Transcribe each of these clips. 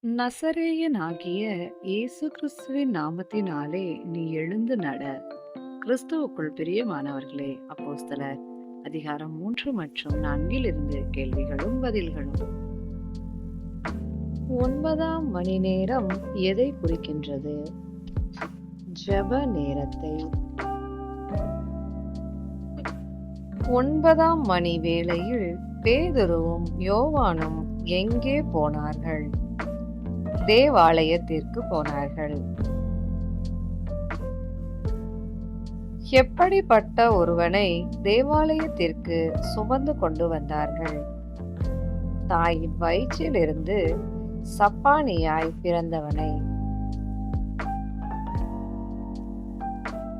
நசரேயனாகிய இயேசு கிறிஸ்துவின் நாமத்தினாலே நீ எழுந்து நட. கிறிஸ்துவுக்குள் பிரியமானவர்களே, அப்போஸ்தலர் அதிகாரம் 3 மற்றும் 4 கேள்விகளும் பதில்களும். 9ஆம் மணி நேரம் எதை குறிக்கின்றது? ஜெப நேரத்தை. 9ஆம் மணி வேளையில் பேதுருவும் யோவானும் எங்கே போனார்கள்? தேவாலயத்திற்கு போனார்கள். எப்படிப்பட்ட ஒருவனை தேவாலயத்திற்கு சுமந்து கொண்டு வந்தார்கள்? தாயின் வயிற்றிலிருந்து சப்பானியாய் பிறந்தவனை.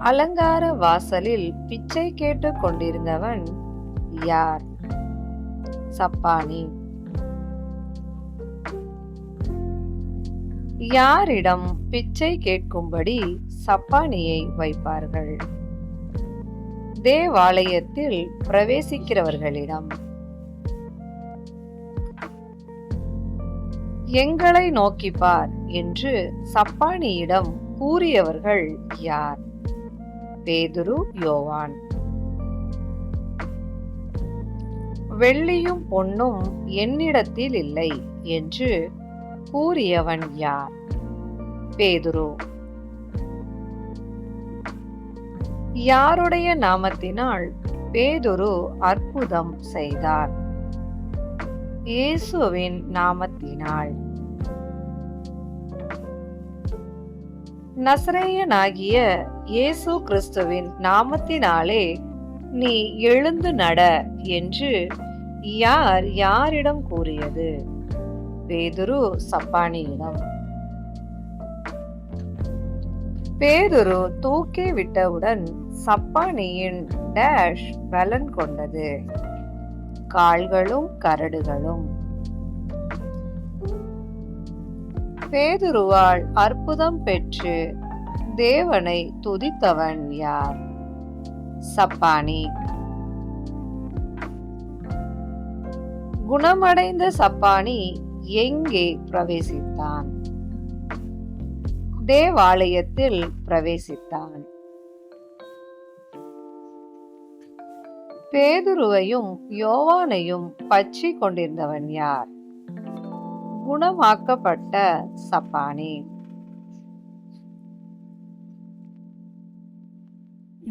அலங்கார வாசலில் பிச்சை கேட்டுக் கொண்டிருந்தவன் யார்? சப்பானி. யாரிடம் பிச்சை கேட்கும்படி சப்பானியை வைப்பார்கள்? தேவாலயத்தில் பிரவேசிக்கிறவர்களிடம். எங்களை நோக்கி பார் என்று சப்பானியிடம் கூறியவர்கள் யார்? பேதுரு, யோவான். வெள்ளியும் பொன்னும் என்னிடத்தில் இல்லை என்று கூறியவன் யார்? பேதுரு. யாருடைய நாமத்தினால் பேதுரு அற்புதம் செய்தார்? இயேசுவின் நாமத்தினால். நசரேயனாகிய இயேசு கிறிஸ்துவின் நாமத்தினாலே நீ எழுந்து நட என்று யாரிடம் கூறியது? பேதுரு சப்பானியிடம். பேதுரு தூக்கி விட்டவுடன் சப்பானியின் டேஷ் பலன் கொண்டது. கால்களும் கரடுகளும். பேதுருவால் அற்புதம் பெற்று தேவனை துதித்தவன் யார்? சப்பானி. குணமடைந்த சப்பானி எங்கே பிரவேசித்தான்? தேவாலயத்தில் பிரவேசித்தான். பேதுருவையும் யோவானையும் பற்றி கொண்டிருந்தவன் யார்? குணமாக்கப்பட்ட சப்பானி.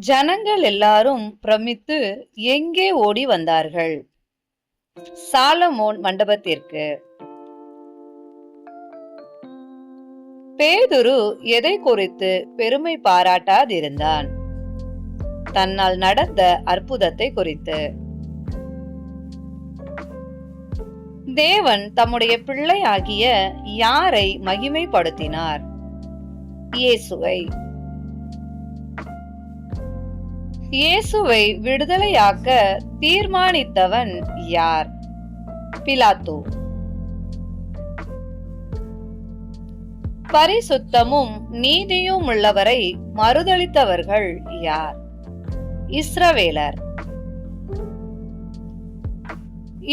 ஜனங்கள் எல்லாரும் பிரமித்து எங்கே ஓடி வந்தார்கள்? சாலமோன் மண்டபத்திற்கு. பேதுரு எதை குறித்து பெருமை பாராட்டாதிருந்தான்? தன்னால் நடந்த அற்புதத்தை குறித்து. தேவன் தம்முடைய பிள்ளையாகிய யாரை மகிமைப்படுத்தினார்? இயேசுவை. இயேசுவை விடுதலையாக்க தீர்மானித்தவன் யார்? பிலாத்து. பரிசுத்தமும் நீதியும் உள்ளவரை மறுதலித்தவர்கள் யார்? இஸ்ரவேலர்.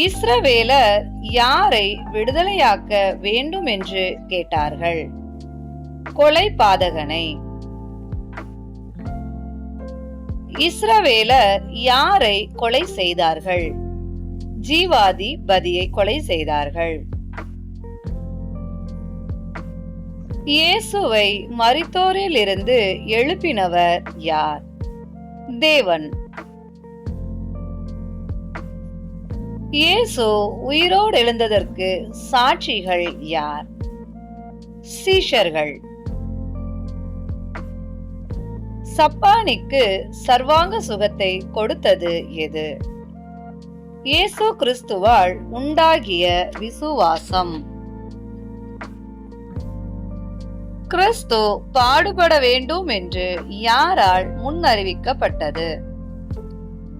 இஸ்ரவேலர் யாரை விடுதலையாக்க வேண்டும் என்று கேட்டார்கள்? கொலை பாதகனை. இஸ்ரவேலர் யாரை கொலை செய்தார்கள்? ஜீவாதிபதியை கொலை செய்தார்கள். இயேசுவை மரித்தோரில் இருந்து எழுப்பினவர் யார்? தேவன். இயேசு உயிரோடு எழுந்ததற்கு சாட்சிகள் யார்? சீஷர்கள். சப்பானிக்கு சர்வாங்க சுகத்தை கொடுத்தது எது? இயேசு கிறிஸ்துவால் உண்டாகிய விசுவாசம். கிறிஸ்து பாடுபட வேண்டும் என்று யாரால் முன்னறிவிக்கப்பட்டது?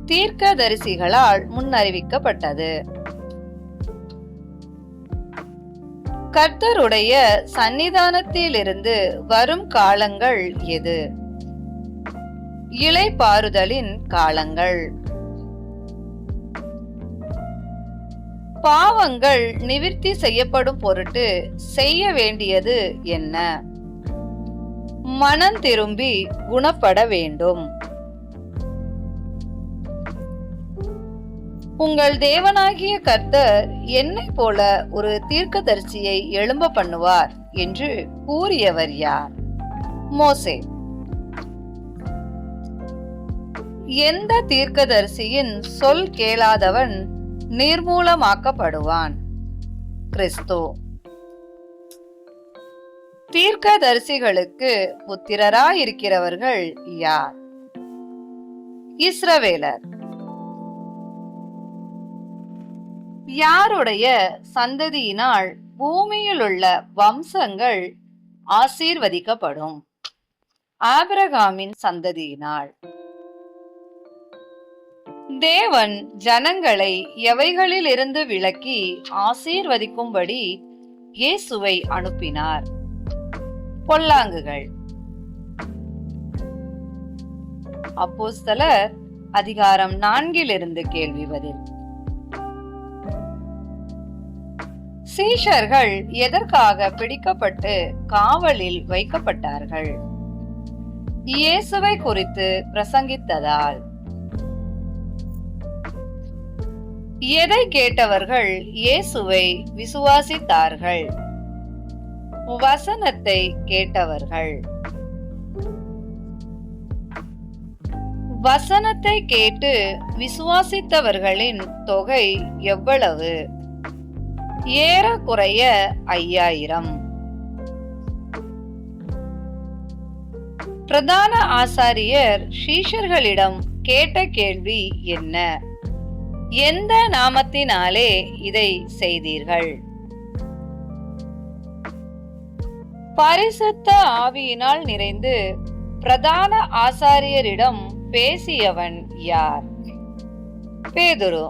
தீர்க்கதரிசிகளால் முன்னறிவிக்கப்பட்டது. கர்த்தருடைய சன்னிதானத்திலிருந்து வரும் காலங்கள் எது? இளைப்பாறுதலின் காலங்கள். பாவங்கள் நிவிர்த்தி செய்யப்படும் பொருட்டு செய்ய வேண்டியது என்ன? மனம் திரும்பி குணப்பட வேண்டும். உங்கள் தேவனாகிய கர்த்தர் என்னை போல ஒரு தீர்க்கதரிசியை எழும்ப பண்ணுவார் என்று கூறியவர் யார்? மோசே. எந்த தீர்க்கதரிசியின் சொல் கேளாதவன் நிர்மூலமாக்கப்படுவான்? கிறிஸ்து. தீர்க்கதரிசிகளுக்கு புத்திரராயிருக்கிறவர்கள் யார்? இஸ்ரவேலர். யாருடைய சந்ததியினால் பூமியில் உள்ள வம்சங்கள் ஆசீர்வதிக்கப்படும்? ஆபிரகாமின் சந்ததியினால். தேவன் ஜனங்களை எவைகளில் இருந்து விலக்கி ஆசீர்வதிக்கும்படி இயேசுவை அனுப்பினார்? பொல்லாங்குகள். அப்போஸ்தலர் அதிகாரம் 4 கேள்வி பதில். சீஷர்கள் எதற்காக பிடிக்கப்பட்டு காவலில் வைக்கப்பட்டார்கள்? இயேசுவை குறித்து பிரசங்கித்ததால். எதை கேட்டவர்கள் இயேசுவை விசுவாசித்தார்கள்? வசனத்தை கேட்டவர்கள். வசனத்தை கேட்டு விசுவாசித்தவர்களின் தொகை எவ்வளவு? ஏறக்குறைய 5000. பிரதான ஆசாரியர் சீஷர்களிடம் கேட்ட கேள்வி என்ன? எந்த நாமத்தினாலே இதை செய்தீர்கள்? பரிசுத்த ஆவியினால் நிறைந்து பிரதான ஆசாரியரிடம் பேசியவன் யார்? பேதுரு.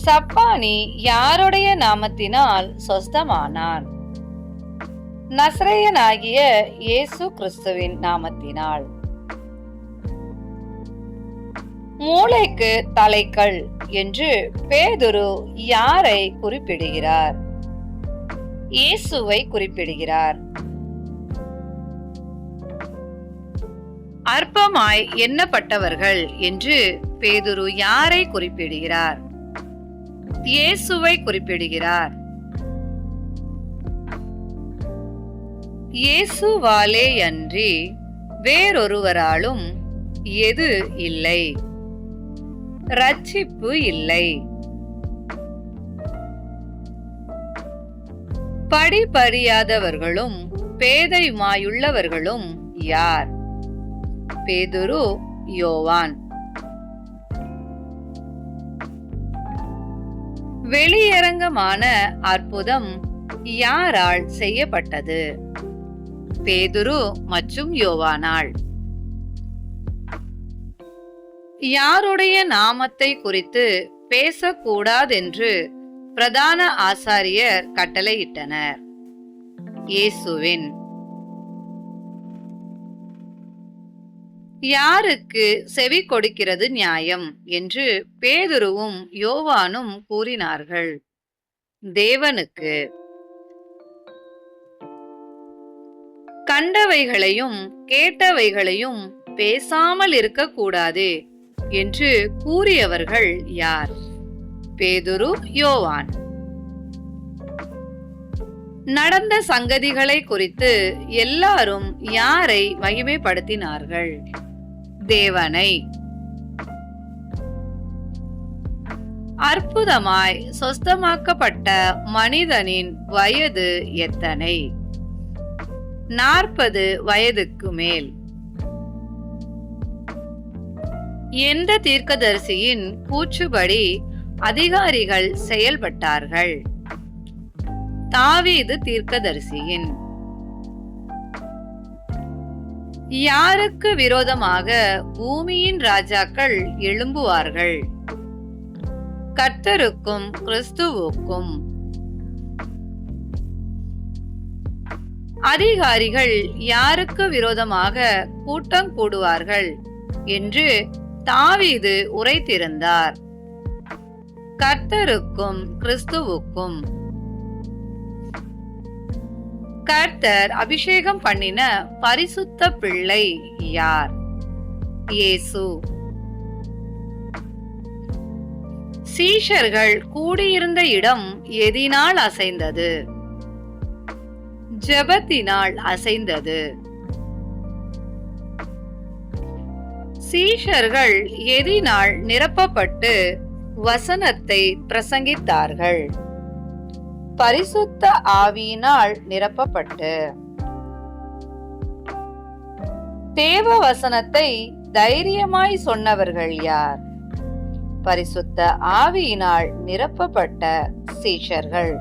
சப்பானி யாருடைய நாமத்தினால் சொஸ்தமானான்? நசரேயனாகிய இயேசு கிறிஸ்துவின் நாமத்தினால். மூளைக்கு தலைக்கல் என்று பேதுரு யாரை குறிப்பிடுகிறார்? இயேசுவை குறிப்பிடுகிறார். அற்பமாய் எண்ணப்பட்டவர்கள் என்று பேதுரு யாரை குறிப்பிடுகிறார்? இயேசுவை குறிப்பிடுகிறார். இயேசுவாலேயன்றி வேறொருவராலும் எது இல்லை? ரட்சிப்பு இல்லை. படிப்பறியாதவர்களும் பேதையுமாயுள்ளவர்களும் யார்? பேதுரு, யோவான். வெளியரங்கமான அற்புதம் யாரால் செய்யப்பட்டது? பேதுரு மற்றும் யோவானால். யாருடைய நாமத்தை குறித்து பேசக்கூடாதென்று பிரதான ஆசாரியர் கட்டளையிட்டனர்? இயேசுவின். யாருக்கு செவி கொடுக்கிறது நியாயம் என்று பேதுருவும் யோவானும் கூறினார்கள்? தேவனுக்கு. கண்டவைகளையும் கேட்டவைகளையும் பேசாமல் இருக்கக்கூடாது என்று கூறியவர்கள் யார்? பேதுரு, யோவான். நடந்த சங்கதிகளை குறித்து எல்லாரும் யாரை மகிமைப்படுத்தினார்கள்? தேவனை. அற்புதமாய் சொஸ்தமாக்கப்பட்ட மனிதனின் வயது எத்தனை? 40 வயதுக்கு மேல். எந்த தீர்க்கதரிசியின் கூற்றுப்படி அதிகாரிகள் செயல்பட்டார்கள்? தாவீது தீர்க்கதரிசியின். யாருக்கு விரோதமாக பூமியின் ராஜாக்கள் எழும்புவார்கள்? கர்த்தருக்கும் கிறிஸ்துவுக்கும். அதிகாரிகள் யாருக்கு விரோதமாக கூட்டம் கூடுவார்கள் என்று தாவீது உரைத்திருந்தார்? கர்த்தருக்கும் கிறிஸ்துவுக்கும். கர்த்தர் அபிஷேகம் பண்ணின பரிசுத்த பிள்ளை யார்? இயேசு. சீஷர்கள் கூடியிருந்த இடம் எதினால் அசைந்தது? ஜெபத்தினால் அசைந்தது. சீஷர்கள் எதினால் நிரப்பப்பட்டு வசனத்தை பிரசங்கித்தார்கள்? பரிசுத்த ஆவியினால் நிரப்பப்பட்டு. தேவ வசனத்தை தைரியமாய் சொன்னவர்கள் யார்? பரிசுத்த ஆவியினால் நிரப்பப்பட்ட சீஷர்கள்.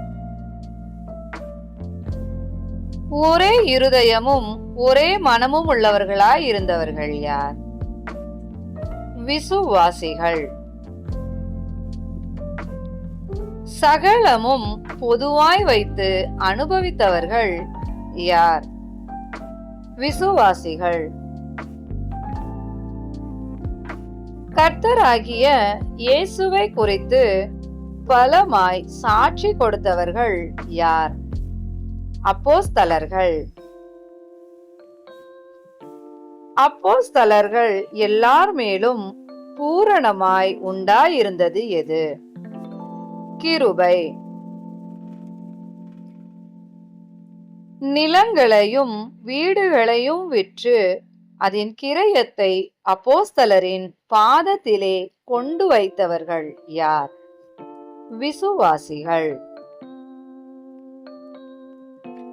ஒரே இருதயமும் ஒரே மனமும் உள்ளவர்களாய் இருந்தவர்கள் யார்? விசுவாசிகள். சகலமும் பொதுவாய் வைத்து அனுபவித்தவர்கள் யார்? விசுவாசிகள். கர்த்தராகிய இயேசுவை குறித்து பலமாய் சாட்சி கொடுத்தவர்கள் யார்? அப்போஸ்தலர்கள். அப்போஸ்தலர்கள் எல்லார் மேலும் பூரணமாய் உண்டாயிருந்தது எது? கிருபை. நிலங்களையும் வீடுகளையும் விற்று அதன் கிரயத்தை அப்போஸ்தலரின் பாதத்திலே கொண்டு வைத்தவர்கள் யார்? விசுவாசிகள்.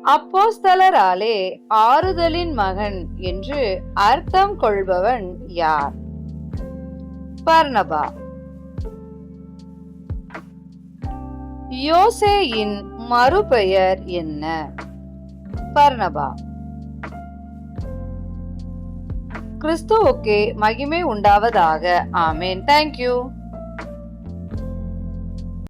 அப்போஸ்தலராலே ஆறுதலின் மகன் என்று அர்த்தம் கொள்பவன் யார்? பர்னபா. யோசேயின் மறுபெயர் என்ன? பர்னபா. கிறிஸ்துவுக்கே மகிமை உண்டாவதாக. ஆமென். தேங்க்யூ.